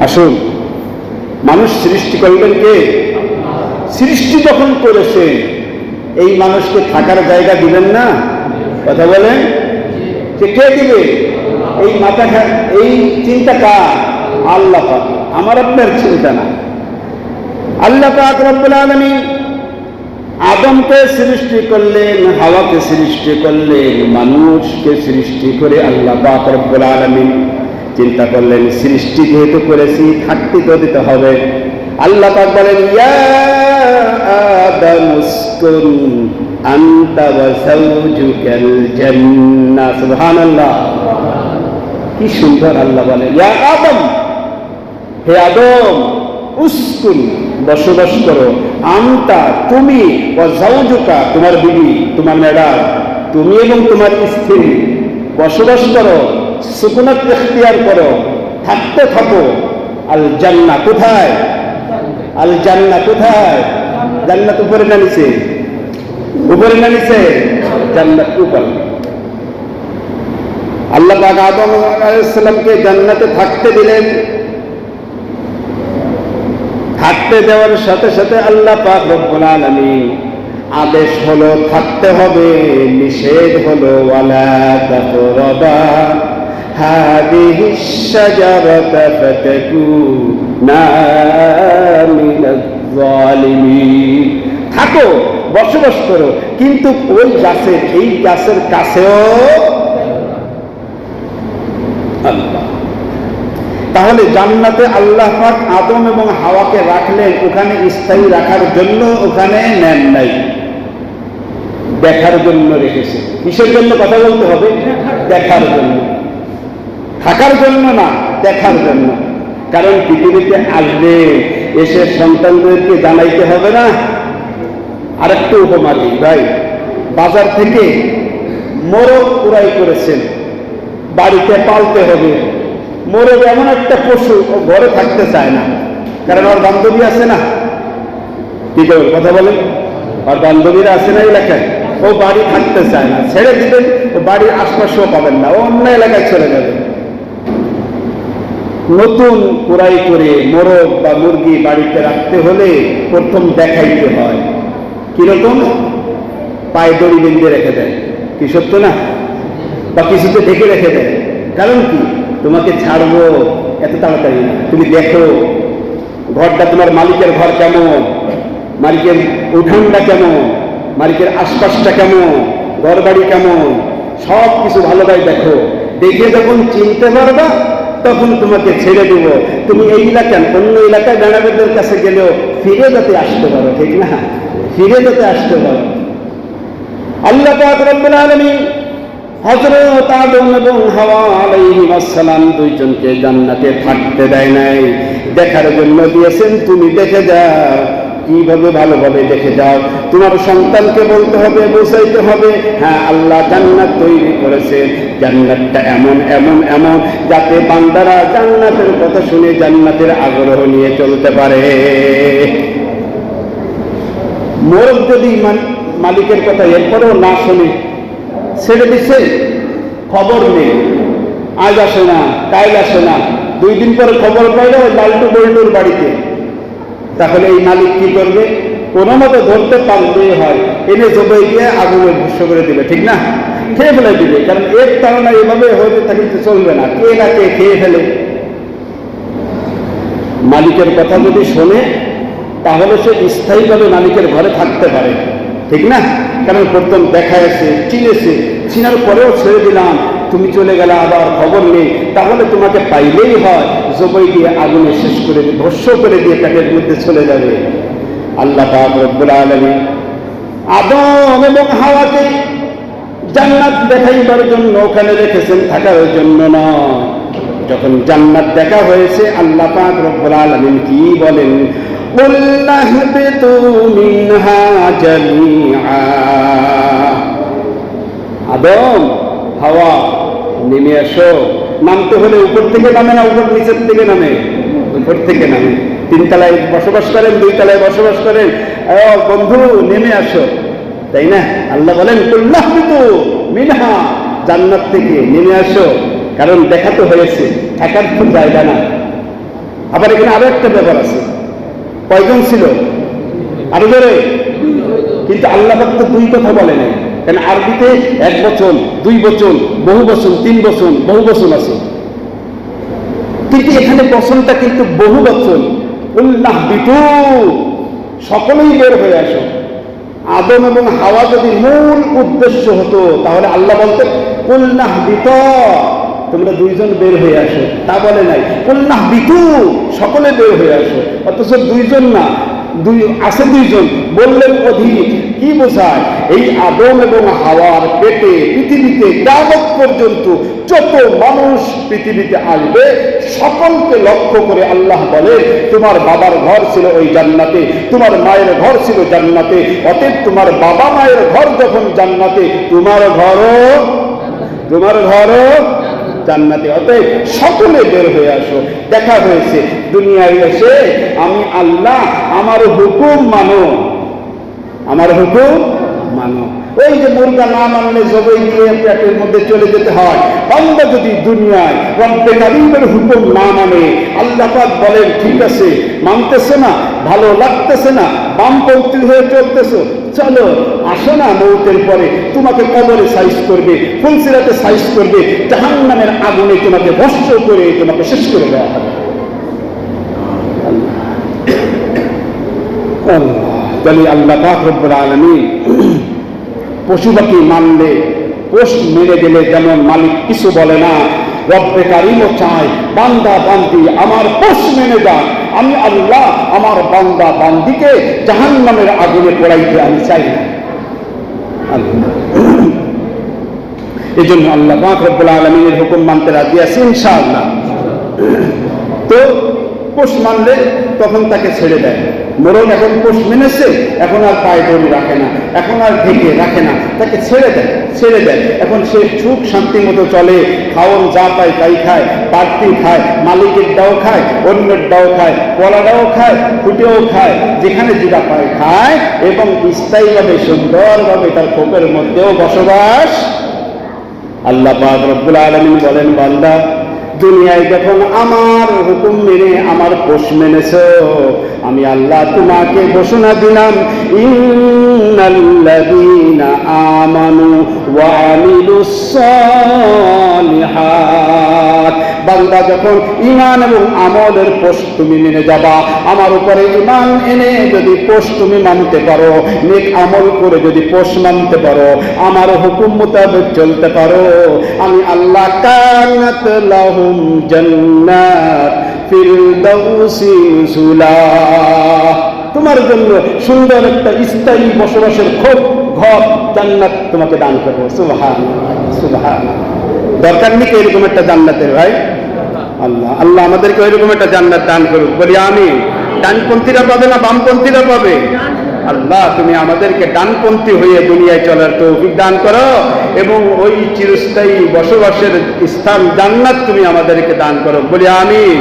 আসুন, মানুষ সৃষ্টি করলেন কে? সৃষ্টি যখন করেছেন, এই মানুষকে থাকার জায়গা দিবেন না? কথা বলেন, যে কে দিবে? এই মাথা, এই চিন্তা কার? আল্লাহ পাক। আমার আপনার চিন্তা না। আল্লাহ পাক রব্বুল আলামিন আদমকে সৃষ্টি করলেন, হাওয়াকে সৃষ্টি করলেন, মানুষকে সৃষ্টি করে আল্লাহ পাক রব্বুল আলামিন চিন্তা করলেন, সৃষ্টি যেহেতু করেছি, থাকতে তো দিতে হবে। আল্লাহ পাক বলেন, ইয়া আদম উসকুন আনতা ওয়া যাওজুকাল জান্নাহ। সুবহানাল্লাহ, কি সুন্দর আল্লাহ বলেন, ইয়া আদম, হে আদম, উসকুন, বসবাস করো, আনতা, তুমি, ওয়া যাওজুকা, তোমার বিবি, তোমার ম্যাডাম, তুমি এবং তোমার স্ত্রী বসবাস করো, সুকুনাত ইখতিয়ার করো, থাকতে থাকো। আল জান্নাহ কোথায়? আল জান্নাহ কোথায়? জান্নাত উপরে না নিচে? উপরে না নিচে? জান্নাত উপরে। আল্লাহ পাক আদম আলাইহিস সালামকে জান্নাতে থাকতে দিলেন। থাকতে দেওয়ার সাথে সাথে আল্লাহ পাক রব্বুল আলামিন আদেশ হলো থাকতে হবে, নিষেধ হলো ওয়ালা তাকরাবা হাদিহিশ শাজারাতা ফাতাকুনা মিনাজ জালিমিন। থাকো, বসবাস করো, কিন্তু ওই গাছের, এই গাছের কাছেও আল্লাহ। তাহলে জান্নাতে আল্লাহ পাক আদম এবং হাওয়াকে রাখলেন, ওখানে স্থায়ী রাখার জন্য, ওখানে নেন নাই, দেখার জন্য রেখেছে। কিসের জন্য? কথা বলতে হবে, দেখার জন্য, থাকার জন্য না, দেখার জন্য। কারণ পৃথিবীতে আসবে, এসে সন্তানদেরকে জানাইতে হবে না? আরেকটু উপমা দিই ভাই, বাজার থেকে মোরগ কুড়াই করেছেন, বাড়িতে পালতে হবে। মোরগ এমন একটা পশু, ও ঘরে থাকতে চায় না, কারণ ওর বান্ধবী আছে না। কি করবেন? কথা বলেন, ওর বান্ধবীরা আছে না এলাকায়, ও বাড়ি থাকতে চায় না, ছেড়ে দিবেন, ও বাড়ির আশপাশেও পাবেন না, ও অন্য এলাকায় চলে যাবে। নতুন কুড়াই করে মোরগ বা মুরগি বাড়িতে রাখতে হলে প্রথম দেখাইতে হয়। কিরকম? পায়ে দড়ি বেঁধে রেখে দেয়, কি সত্য না? বা কিছুতে ঢেকে রেখে দেয়। কারণ কি? তোমাকে ছাড়বো এত তাড়াতাড়ি না, তুমি দেখো ঘরটা, তোমার মালিকের ঘর কেমন, মালিকের উঠানটা কেমন, মালিকের আশপাশটা কেমন, ঘর বাড়ি কেমন, সব কিছু ভালোভাবে দেখো। দেখে যখন চিনতে পারবা, তখন তোমাকে ছেড়ে দেব। তুমি এই এলাকায়, অন্য এলাকায় বেড়াবেদের কাছে গেলেও ফিরে যেতে আসতে পারো, ঠিক না? ফিরে যেতে আসতে পারো। আল্লাহ পাক রব্বুল আলামিন হযরত আদম এবং হাওয়া আলাইহিস সালাম দুইজনকে জান্নাতে থাকতে দেয় নাই, দেখার জন্য দিয়েছেন। তুমি দেখে যাও, কিভাবে? ভালোভাবে দেখে যাও। তোমার সন্তানকে বলতে হবে, বোঝাইতে হবে, হ্যাঁ আল্লাহ জান্নাত তৈরি করেছে, জান্নাতটা এমন এমন এমন, যাতে বান্দারা জান্নাতের কথা শুনে জান্নাতের আগ্রহ নিয়ে চলতে পারে। মোরগ যদি মালিকের কথা এরপরেও না শুনে ছেড়ে দিচ্ছে, খবর নেই, আজ আসে না, কাল আসে না, 2 দিন পরে খবর পাইল লালটু বল্টুর বাড়িতে, তাহলে এই মালিক কি করবে? কোনো মতো ধরতে পারলেই হয়, এনে জবাই দিয়ে আগুনে ভস্য করে দিবে, ঠিক না? খেয়ে ফেলে দিবে। কারণ এর ধারণা এভাবে হতে থাকলে চলবে না, কে না কে খেয়ে ফেলে। মালিকের কথা যদি শোনে, তাহলে সে স্থায়ীভাবে মালিকের ঘরে থাকতে পারে, ঠিক না? কারণ প্রথম দেখায়ছে, চিনেছে, চিনার পরেও ছেড়ে দিলাম, তুমি চলে গেলে, আবার খবর নেই, তাহলে তোমাকে পাইলেই হয়, জবাই দিয়ে আগুনে শেষ করে দিয়ে, ভস্য করে দিয়ে পেটের মধ্যে চলে যাবে। আল্লাহ পাক রব্বুল আলামিন আদম এবং হাওয়াকে জান্নাত দেখাইবার জন্য ওখানে রেখেছেন, থাকার জন্য নয়। যখন জান্নাত দেখা হয়েছে, আল্লাহ পাক রব্বুল আলামিন কি বলেন? কুল্লা হাবিতু মিনহা জামিআ। আদম, হাওয়া, নেমে আসো। নামতে হলে উপর থেকে নামে না উপর নিচের থেকে নামে? উপর থেকে নামে। 3 তলায় বসবাস করেন, 2 তলায় বসবাস করেন, বন্ধু নেমে আসো, তাই না? আল্লাহ বলেন কুল্লা হাবিতু মিনহা, জান্নাত থেকে নেমে আসো। কারণ দেখাতে হয়েছে, থাকার তো জায়গা না। আবার এখানে আরো একটা ব্যাপার আছে, কয়জন ছিল? আরো জোরে। কিন্তু আল্লাহ পাক তো দুই কথা বলে নাই, কারণ আরবিতে 1 বচন, 2 বচন, বহু বচন, 3 বচন, বহু বচন আছে, কিন্তু এখানে বচনটা কিন্তু বহু বচন। উল্লাহ বিতু, সকলেই বের হয়ে আসো। আদম এবং হাওয়া যদি মূল উদ্দেশ্য হতো তাহলে আল্লাহ বলতেন উল্লাহ বিত, তোমরা 2 জন বের হয়ে আসো, তা বলে নাই উল্লাহ বিতু, সকলে বের হয়ে আসো। অথচ 2 জন না, আছে 2 জন, বললেন অধিক। কি বোঝায়? এই আদম এবং হাওয়ার পেটে পৃথিবীতে কিয়ামত পর্যন্ত যত মানুষ পৃথিবীতে আসবে সকলকে লক্ষ্য করে আল্লাহ বলে, তোমার বাবার ঘর ছিল ওই জান্নাতে, তোমার মায়ের ঘর ছিল জান্নাতে, অতএব তোমার বাবা মায়ের ঘর যখন জান্নাতে, তোমার ঘরও জান্নাতে, অতএব সকলে বের হয়ে আসো। দেখা হয়েছে দুনিয়ায় এসে, আমি আল্লাহ, আমার হুকুম মানো, আমার হুকুম মানো। ওই যে মুরগা না মানলে জবাই দিয়ে পেটের মধ্যে চলে যেতে হয়, বান্দা যদি দুনিয়ায় রব্বে কারীমের হুকুম না মানে, আল্লাহ পাক বলেন ঠিক আছে, মানতেছে না, ভালো লাগতেছে না, বামপন্থী হয়ে চলতেছো, চলো আসো না, মৌতের পরে তোমাকে কবরে সাইজ করবে, ফুলসিরাতে সাইজ করবে, জাহান্নামের আগুনে তোমাকে ভস্ম করে তোমাকে শেষ করে দেওয়া হবে। তাহলে আল্লাহ পাক রব্বুল আলামিন পশু পাখি মানলে, পোষ মেরে গেলে যেমন মালিক কিছু বলে না, রব্বে কারীমও চায় বান্দা বান্দি আমার পোষ মেনে যান। আমি আল্লাহ আমার বান্দা বান্দিকে জাহান্নামের আগুনে পোড়াইতে আমি চাই না। এই জন্য আল্লাহ পাক রব্বুল আলামিনের হুকুম মানতে রাজি আছি ইনশাআল্লাহ। তো পোষ মানলে তখন তাকে ছেড়ে দেয়। মরণ এখন পোষ মেনেছে, এখন আর পায়ে দড়ি রাখে না, এখন আর ঢেকে রাখে না, তাকে ছেড়ে দেয়। এখন সে সুখ শান্তি মতো চলে, খাওয়ন যা পায় তাই খায়, বাড়তি খায়, মালিকের ডাও খায়, অন্যের ডাও খায়, কলাটাও খায়, ফুটেও খায়, যেখানে যেটা পায় খায়, এবং স্থায়ীভাবে সুন্দরভাবে তার খোপের মধ্যেও বসবাস। আল্লাহ পাক রব্বুল আলামিন বলেন, বান্দা দুনিয়ায় যখন আমার হুকুম মেনে আমার পোষ মেনেছো, আমি আল্লাহ তোমাকে ঘোষণা দিলাম, ইন্নাল্লাযীনা আমানু ওয়া আমিলুস সালিহাত। বান্দা যখন ঈমান এবং আমলের পোষ তুমি মেনে যাবা, আমার উপরে ঈমান এনে যদি পোষ তুমি মানতে পারো, নেক আমল করে যদি পোষ মানতে পারো, আমার হুকুম মোতাবেক চলতে পারো, আমি আল্লাহ কানাত লাহুম জান্নাত ফিরদাউসি নুজুলা, তোমার জন্য সুন্দর একটা স্থায়ী বসবাসের ঘর জান্নাত তোমাকে দান করবো। সুবহানাল্লাহ, সুবহানাল্লাহ। দরকার নেই এরকম একটা জান্নাতের, ভাই। আল্লাহ আমাদেরকে এরকম একটা জান্নাত দান করুক, বলি আমিন। ডানপন্থীরা পাবে না বামপন্থীরা পাবে? আল্লাহ তুমি আমাদেরকে ডানপন্থী হয়ে দুনিয়ায় চলার তৌফিক দান করো, এবং ওই চিরস্থায়ী বসবাসের স্থান জান্নাত তুমি আমাদেরকে দান করো, বলি আমিন।